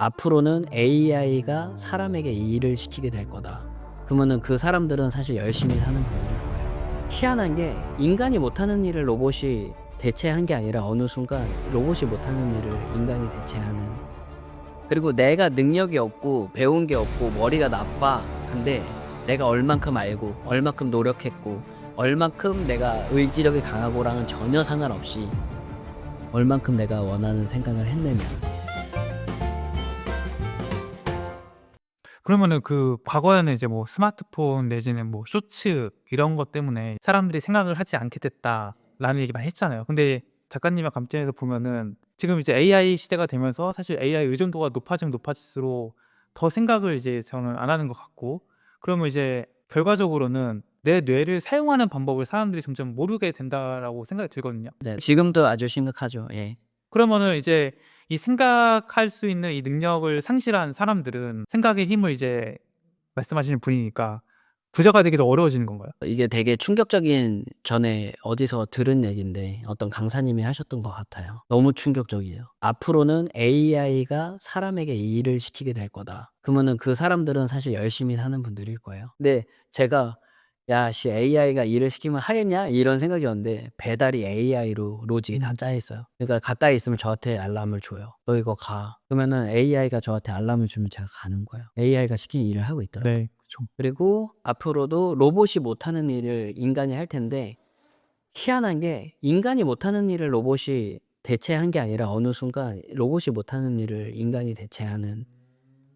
앞으로는 AI가 사람에게 일을 시키게 될 거다. 그러면은 그 사람들은 사실 열심히 사는 분들일 거예요. 희한한 게 인간이 못하는 일을 로봇이 대체한 게 아니라 어느 순간 로봇이 못하는 일을 인간이 대체하는. 그리고 내가 능력이 없고 배운 게 없고 머리가 나빠. 근데 내가 얼만큼 알고 얼만큼 노력했고 얼만큼 내가 의지력이 강하고랑은 전혀 상관없이 얼만큼 내가 원하는 생각을 했느냐. 그러면은 그 과거에는 이제 뭐 스마트폰 내지는 뭐 쇼츠 이런 것 때문에 사람들이 생각을 하지 않게 됐다라는 얘기 많이 했잖아요. 근데 작가님의 관점에서 보면은 지금 이제 AI 시대가 되면서 사실 AI 의존도가 높아지면 높아질수록 더 생각을 이제 저는 안 하는 것 같고, 그러면 이제 결과적으로는 내 뇌를 사용하는 방법을 사람들이 점점 모르게 된다라고 생각이 들거든요. 이제 지금도 아주 심각하죠. 예. 그러면은 이제 이 생각할 수 있는 이 능력을 상실한 사람들은 생각의 힘을 이제 말씀하시는 분이니까 부자가 되기 더 어려워지는 건가요? 이게 되게 충격적인, 전에 어디서 들은 얘기인데 어떤 강사님이 하셨던 것 같아요. 너무 충격적이에요. 앞으로는 AI가 사람에게 일을 시키게 될 거다. 그러면은 그 사람들은 사실 열심히 사는 분들일 거예요. 근데 제가 야, 씨, AI가 일을 시키면 하겠냐? 이런 생각이었는데 배달이 AI로 로직이 다 짜 있어요. 그러니까 가까이 있으면 저한테 알람을 줘요. 너 이거 가. 그러면은 AI가 저한테 알람을 주면 제가 가는 거예요. AI가 시킨 일을 하고 있더라고요. 네. 그쵸. 그리고 앞으로도 로봇이 못하는 일을 인간이 할 텐데, 희한한 게 인간이 못하는 일을 로봇이 대체한 게 아니라 어느 순간 로봇이 못하는 일을 인간이 대체하는.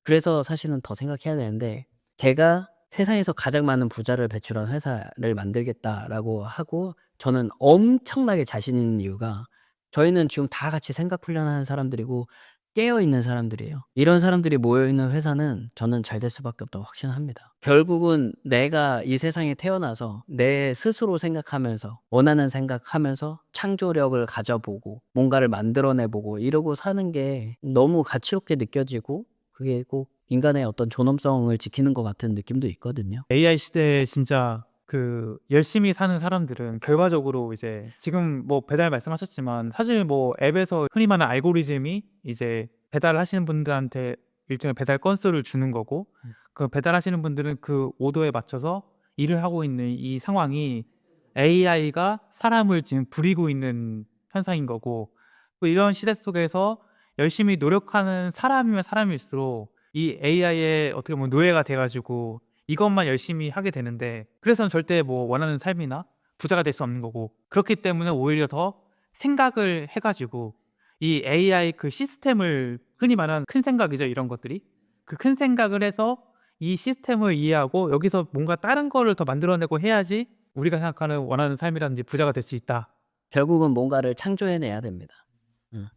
그래서 사실은 더 생각해야 되는데, 제가 세상에서 가장 많은 부자를 배출한 회사를 만들겠다라고 하고 저는 엄청나게 자신 있는 이유가, 저희는 지금 다 같이 생각 훈련하는 사람들이고 깨어 있는 사람들이에요. 이런 사람들이 모여 있는 회사는 저는 잘 될 수밖에 없다고 확신합니다. 결국은 내가 이 세상에 태어나서 내 스스로 생각하면서 원하는 생각하면서 창조력을 가져보고 뭔가를 만들어내 보고 이러고 사는 게 너무 가치롭게 느껴지고, 그게 꼭 인간의 어떤 존엄성을 지키는 것 같은 느낌도 있거든요. AI 시대에 진짜 그 열심히 사는 사람들은 결과적으로 이제 지금 뭐 배달 말씀하셨지만 사실 뭐 앱에서 흔히 말하는 알고리즘이 이제 배달을 하시는 분들한테 일정의 배달 건수를 주는 거고, 그 배달하시는 분들은 그 오더에 맞춰서 일을 하고 있는 이 상황이 AI가 사람을 지금 부리고 있는 현상인 거고, 또 이런 시대 속에서 열심히 노력하는 사람이면 사람일수록 이 AI의 어떻게 보면 노예가 돼 가지고 이것만 열심히 하게 되는데, 그래서는 절대 뭐 원하는 삶이나 부자가 될 수 없는 거고, 그렇기 때문에 오히려 더 생각을 해 가지고 이 AI 그 시스템을, 흔히 말하는 큰 생각이죠, 이런 것들이. 그 큰 생각을 해서 이 시스템을 이해하고 여기서 뭔가 다른 거를 더 만들어내고 해야지 우리가 생각하는 원하는 삶이라든지 부자가 될 수 있다. 결국은 뭔가를 창조해내야 됩니다.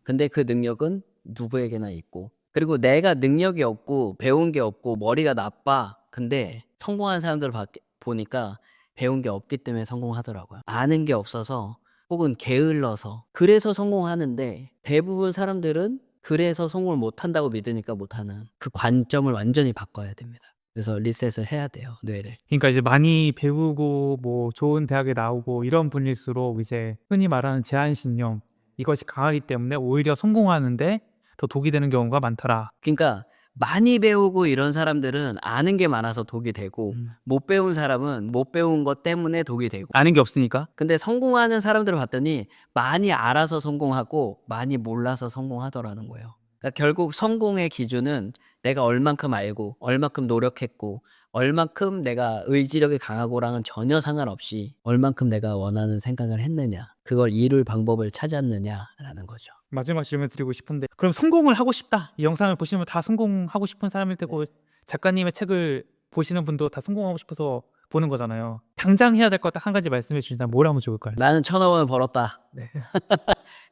근데 그 능력은 누구에게나 있고, 그리고 내가 능력이 없고 배운 게 없고 머리가 나빠. 근데 성공한 사람들을 보니까 배운 게 없기 때문에 성공하더라고요. 아는 게 없어서 혹은 게을러서 그래서 성공하는데, 대부분 사람들은 그래서 성공을 못한다고 믿으니까 못하는, 그 관점을 완전히 바꿔야 됩니다. 그래서 리셋을 해야 돼요, 뇌를. 그러니까 이제 많이 배우고 뭐 좋은 대학에 나오고 이런 분일수록 이제 흔히 말하는 제한신념, 이것이 강하기 때문에 오히려 성공하는데 더 독이 되는 경우가 많더라. 그러니까 많이 배우고 이런 사람들은 아는 게 많아서 독이 되고, 못 배운 사람은 못 배운 것 때문에 독이 되고. 아는 게 없으니까. 근데 성공하는 사람들을 봤더니 많이 알아서 성공하고 많이 몰라서 성공하더라는 거예요. 그러니까 결국 성공의 기준은 내가 얼만큼 알고 얼만큼 노력했고 얼만큼 내가 의지력이 강하고랑은 전혀 상관없이 얼만큼 내가 원하는 생각을 했느냐, 그걸 이룰 방법을 찾았느냐라는 거죠. 마지막 질문 드리고 싶은데, 그럼 성공을 하고 싶다, 이 영상을 보시면 다 성공하고 싶은 사람일 테고 작가님의 책을 보시는 분도 다 성공하고 싶어서 보는 거잖아요. 당장 해야 될 거 딱 한 가지 말씀해 주신다면 뭘 하면 좋을까요? 나는 1,000억 원을 벌었다. 네.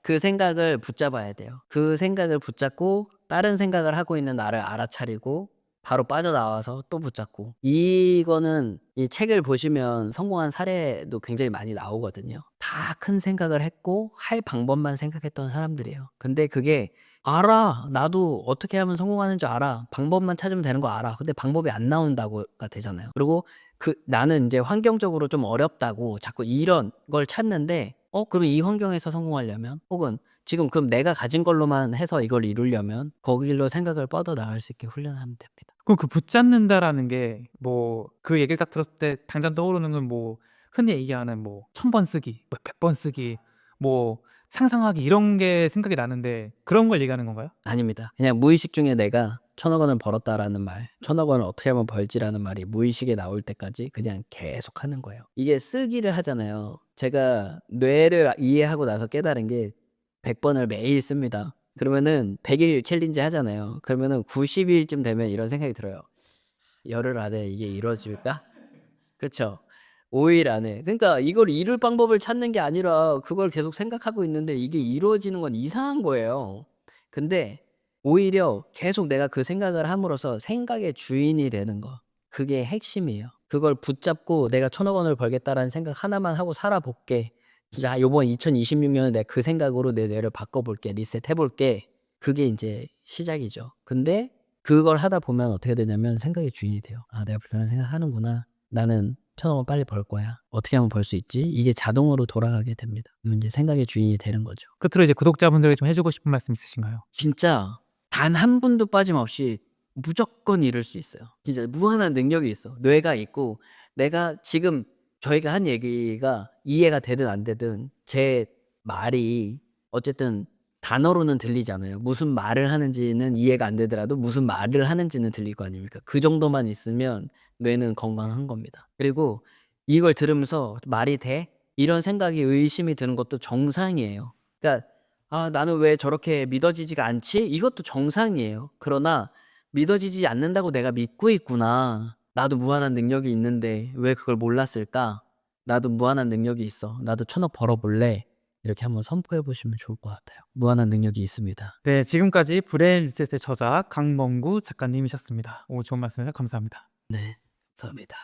그 생각을 붙잡아야 돼요. 그 생각을 붙잡고 다른 생각을 하고 있는 나를 알아차리고 바로 빠져나와서 또 붙잡고. 이거는 이 책을 보시면 성공한 사례도 굉장히 많이 나오거든요. 다 큰 생각을 했고 할 방법만 생각했던 사람들이에요. 근데 그게 알아. 나도 어떻게 하면 성공하는 줄 알아. 방법만 찾으면 되는 거 알아. 근데 방법이 안 나온다고가 되잖아요. 그리고 나는 이제 환경적으로 좀 어렵다고 자꾸 이런 걸 찾는데, 그럼 이 환경에서 성공하려면, 혹은 지금 그럼 내가 가진 걸로만 해서 이걸 이루려면 거길로 생각을 뻗어나갈 수 있게 훈련하면 됩니다. 그럼 그 붙잡는다라는 게 뭐 그 얘기를 딱 들었을 때 당장 떠오르는 건 뭐 흔히 얘기하는 뭐 1000번 쓰기, 뭐 100번 쓰기, 뭐 상상하기 이런 게 생각이 나는데 그런 걸 얘기하는 건가요? 아닙니다. 그냥 무의식 중에 내가 1,000억 원을 벌었다라는 말, 1,000억 원을 어떻게 하면 벌지라는 말이 무의식에 나올 때까지 그냥 계속 하는 거예요. 이게 쓰기를 하잖아요. 제가 뇌를 이해하고 나서 깨달은 게 100번을 매일 씁니다. 그러면은 100일 챌린지 하잖아요. 그러면은 90일쯤 되면 이런 생각이 들어요. 열흘 안에 이게 이루어질까? 그쵸. 5일 안에. 그러니까 이걸 이룰 방법을 찾는 게 아니라 그걸 계속 생각하고 있는데 이게 이루어지는 건 이상한 거예요. 근데 오히려 계속 내가 그 생각을 함으로써 생각의 주인이 되는 거. 그게 핵심이에요. 그걸 붙잡고 '내가 1,000억 원을 벌겠다.'라는 생각 하나만 하고 살아볼게. 진짜 요번 2026년에 내가 그 생각으로 내 뇌를 바꿔볼게. 리셋해 볼게. 그게 인제 시작이죠. 근데 그걸 하다 보면 어떻게 되냐면 생각의 주인이 돼요. '아 내가 불편한 생각하는구나. 나는 1,000억 원 빨리 벌 거야. 어떻게 하면 벌 수 있지?' 이게 자동으로 돌아가게 됩니다. 그러면 인제 생각의 주인이 되는 거죠. 끝으로 이제 구독자분들에게 좀 해 주고 싶은 말씀 있으신가요? 진짜 단 한 분도 빠짐없이 무조건 이룰 수 있어요. 진짜 무한한 능력이 있어. 뇌가 있고 내가 지금 저희가 한 얘기가 이해가 되든 안 되든 제 말이 어쨌든 단어로는 들리잖아요. 무슨 말을 하는지는 이해가 안 되더라도 무슨 말을 하는지는 들릴 거 아닙니까? 그 정도만 있으면 뇌는 건강한 겁니다. 그리고 이걸 들으면서 '말이 돼?' 이런 생각이 의심이 드는 것도 정상이에요. 그러니까 '아 나는 왜 저렇게 믿어지지가 않지?' 이것도 정상이에요. 그러나 '믿어지지 않는다고 내가 믿고 있구나. 나도 무한한 능력이 있는데 왜 그걸 몰랐을까? 나도 무한한 능력이 있어. 나도 1,000억 벌어 볼래.' 이렇게 한번 선포해 보시면 좋을 것 같아요. 무한한 능력이 있습니다. 네, 지금까지 브레인 리셋의 저자 강멍구 작가님이셨습니다. 오늘 좋은 말씀 감사합니다. 네. 감사합니다.